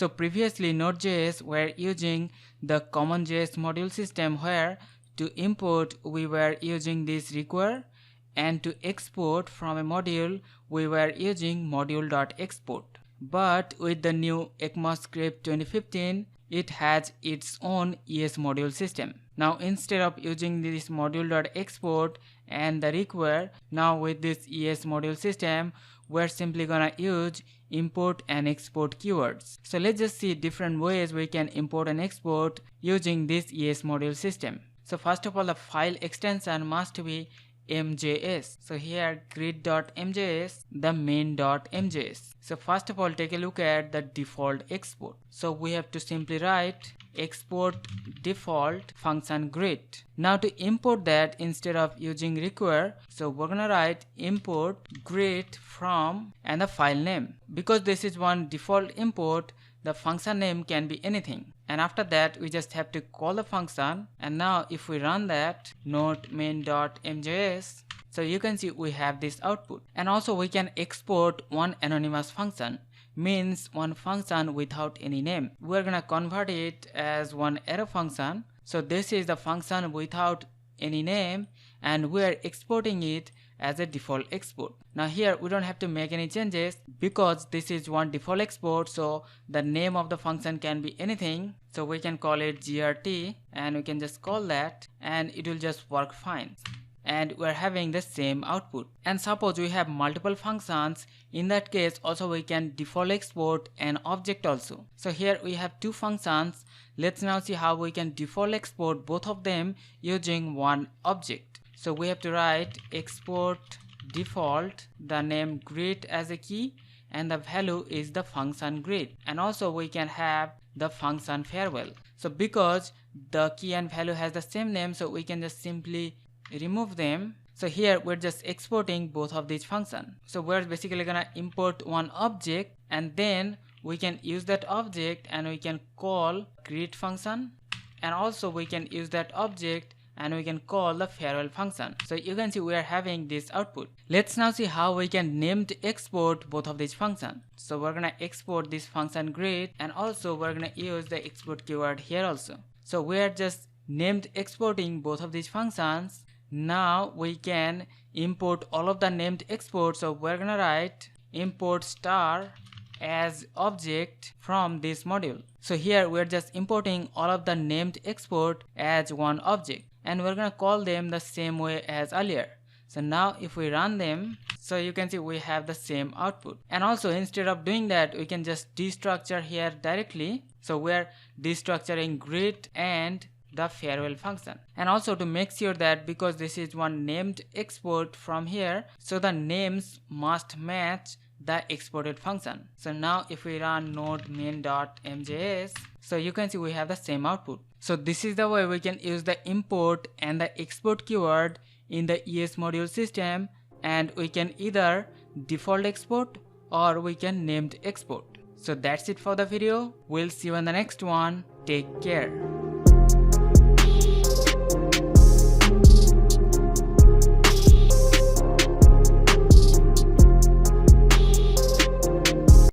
So previously Node.js were using the common JS module system, where to import we were using this require, and to export from a module we were using module.export. But with the new ECMAScript 2015, it has its own ES module system. Now instead of using this module.export and the require, now with this ES module system, we're simply gonna use import and export keywords. So let's just see different ways we can import and export using this ES module system. So first of all, the file extension must be mjs. So here grid.mjs, the main.mjs. So first of all, take a look at the default export. So we have to simply write export default function grid. Now to import that, instead of using require, so we're gonna write import grid from and the file name. Because this is one default import, the function name can be anything. And after that, we just have to call the function. And now if we run that node main.mjs, so you can see we have this output. And also we can export one anonymous function, means one function without any name. We're gonna convert it as one arrow function. So this is the function without any name, and we're exporting it as a default export. Now here we don't have to make any changes because this is one default export, so the name of the function can be anything. So we can call it grt and we can just call that and it will just work fine. And we're having the same output. And suppose we have multiple functions, in that case also we can default export an object also. So here we have two functions. Let's now see how we can default export both of them using one object. So we have to write export default, the name grid as a key, and the value is the function grid. And also we can have the function farewell. So because the key and value has the same name, so we can just simply remove them. So here we're just exporting both of these functions. So we're basically gonna import one object, and then we can use that object and we can call grid function, and also we can use that object and we can call the farewell function. So you can see we are having this output. Let's now see how we can named export both of these functions. So we're gonna export this function grid, and also we're gonna use the export keyword here also. So we are just named exporting both of these functions. Now we can import all of the named exports. So we're gonna write import star as object from this module. So here we're just importing all of the named export as one object, and we're gonna call them the same way as earlier. So now if we run them, so you can see we have the same output. And also instead of doing that, we can just destructure here directly. So we're destructuring grid and the farewell function. And also to make sure that, because this is one named export from here, so the names must match the exported function. So now if we run node main.mjs, so you can see we have the same output. So this is the way we can use the import and the export keyword in the ES module system, and we can either default export or we can named export. So that's it for the video. We'll see you in the next one. Take care.